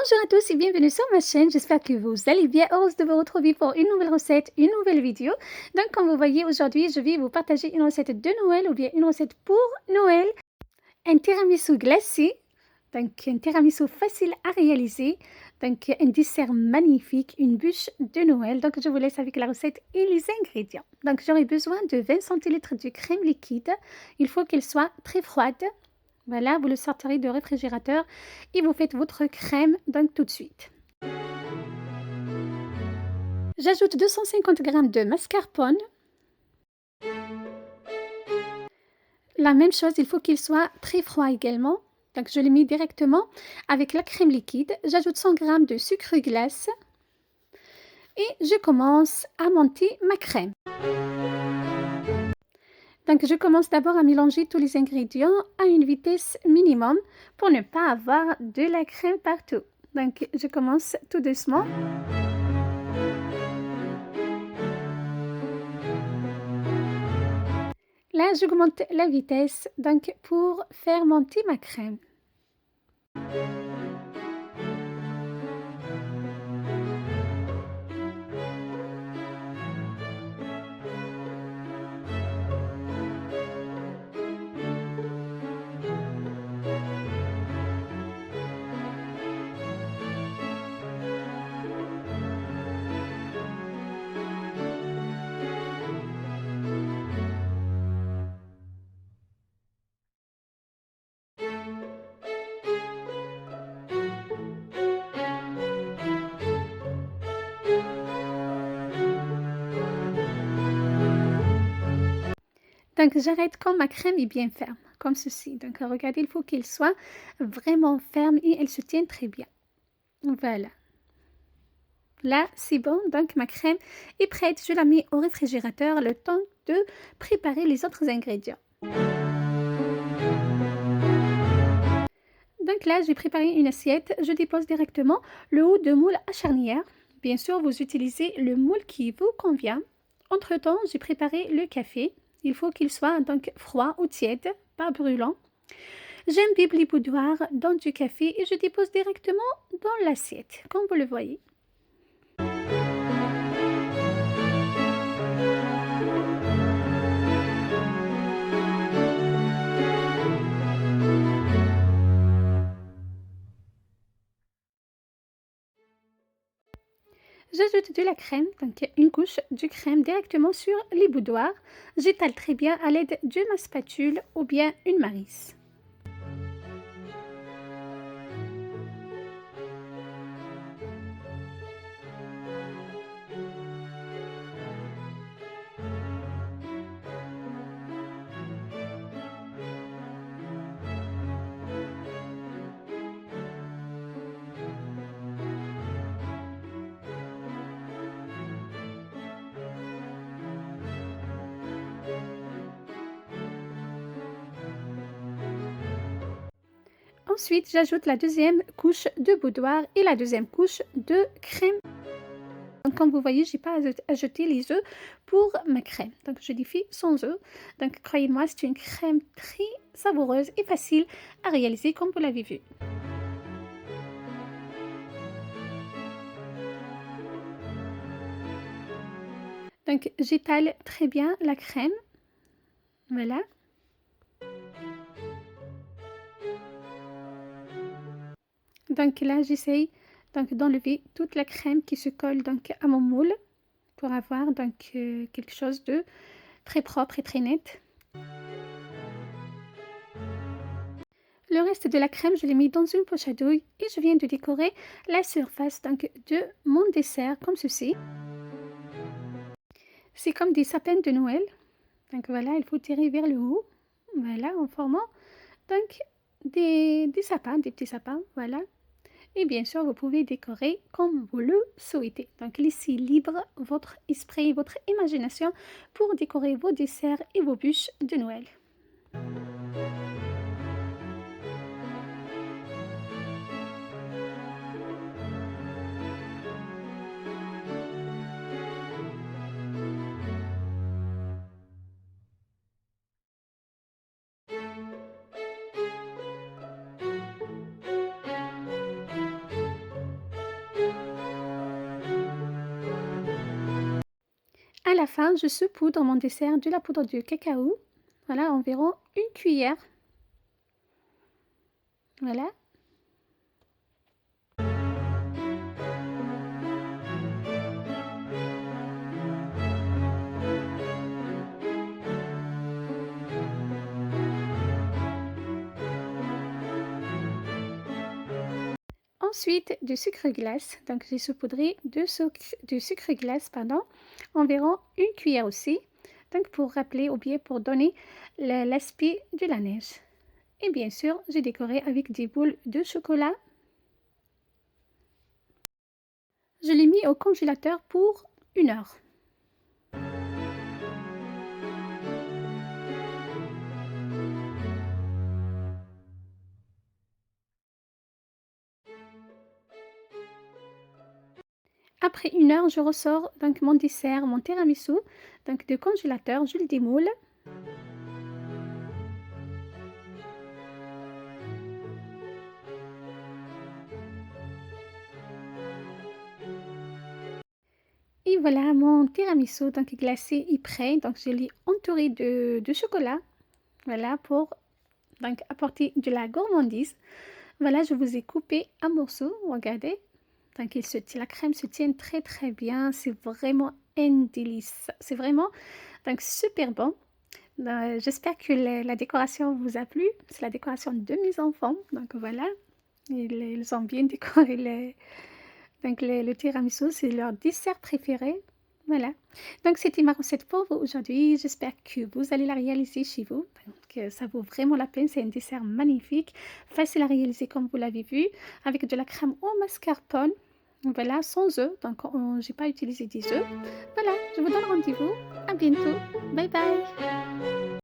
Bonjour à tous et bienvenue sur ma chaîne, j'espère que vous allez bien, heureuse de vous retrouver pour une nouvelle recette, une nouvelle vidéo. Donc comme vous voyez aujourd'hui, je vais vous partager une recette de Noël ou bien une recette pour Noël. Un tiramisu glacé, donc un tiramisu facile à réaliser, donc un dessert magnifique, une bûche de Noël. Donc je vous laisse avec la recette et les ingrédients. Donc j'aurai besoin de 20 centilitres de crème liquide, il faut qu'elle soit très froide. Voilà, vous le sortirez du réfrigérateur et vous faites votre crème donc tout de suite. J'ajoute 250 g de mascarpone. La même chose, il faut qu'il soit très froid également. Donc je l'ai mis directement avec la crème liquide. J'ajoute 100 g de sucre glace et je commence à monter ma crème. Donc je commence d'abord à mélanger tous les ingrédients à une vitesse minimum pour ne pas avoir de la crème partout. Donc je commence tout doucement. Là, j'augmente la vitesse donc pour faire monter ma crème. Donc j'arrête quand ma crème est bien ferme, comme ceci. Donc regardez, il faut qu'elle soit vraiment ferme et elle se tienne très bien. Voilà. Là, c'est bon, donc ma crème est prête. Je la mets au réfrigérateur le temps de préparer les autres ingrédients. Donc là, j'ai préparé une assiette. Je dépose directement le haut de moule à charnière. Bien sûr, vous utilisez le moule qui vous convient. Entre-temps, j'ai préparé le café. Il faut qu'il soit donc froid ou tiède, pas brûlant. J'imbibe les boudoirs dans du café et je dépose directement dans l'assiette, comme vous le voyez. J'ajoute de la crème, donc une couche de crème directement sur les boudoirs. J'étale très bien à l'aide de ma spatule ou bien une maryse. Ensuite, j'ajoute la deuxième couche de boudoir et la deuxième couche de crème. Donc, comme vous voyez, je n'ai pas ajouté les œufs pour ma crème. Donc, je l'ai fait sans œufs. Donc, croyez-moi, c'est une crème très savoureuse et facile à réaliser comme vous l'avez vu. Donc, j'étale très bien la crème. Voilà. Donc là, j'essaye d'enlever toute la crème qui se colle donc à mon moule pour avoir donc quelque chose de très propre et très net. Le reste de la crème, je l'ai mis dans une poche à douille et je viens de décorer la surface donc de mon dessert comme ceci. C'est comme des sapins de Noël. Donc voilà, il faut tirer vers le haut. Voilà, en formant donc des sapins, des petits sapins. Voilà. Et bien sûr, vous pouvez décorer comme vous le souhaitez. Donc, laissez libre votre esprit, votre imagination pour décorer vos desserts et vos bûches de Noël. la fin, je saupoudre mon dessert de la poudre de cacao. Voilà, environ une cuillère. Voilà. Ensuite, du sucre glace. Donc, j'ai saupoudré du sucre glace, pardon, environ une cuillère aussi. Donc, pour rappeler ou bien pour donner l'aspect de la neige. Et bien sûr, j'ai décoré avec des boules de chocolat. Je l'ai mis au congélateur pour 1 heure. Après 1 heure, je ressors donc mon dessert, mon tiramisu, donc du congélateur, je le démoule. Et voilà, mon tiramisu donc glacé est prêt. Donc je l'ai entouré de chocolat. Voilà, pour donc apporter de la gourmandise. Voilà, je vous ai coupé un morceau, regardez. Donc la crème se tient très très bien. C'est vraiment un délice. C'est vraiment donc super bon. J'espère que la décoration vous a plu. C'est la décoration de mes enfants. Donc voilà, ils ont bien décoré donc le tiramisu. C'est leur dessert préféré. Voilà. Donc c'était ma recette pour vous aujourd'hui. J'espère que vous allez la réaliser chez vous. Donc ça vaut vraiment la peine. C'est un dessert magnifique, facile à réaliser comme vous l'avez vu, avec de la crème au mascarpone. Voilà, sans œufs. Donc j'ai pas utilisé des œufs. Voilà, je vous donne rendez-vous. À bientôt. Bye bye.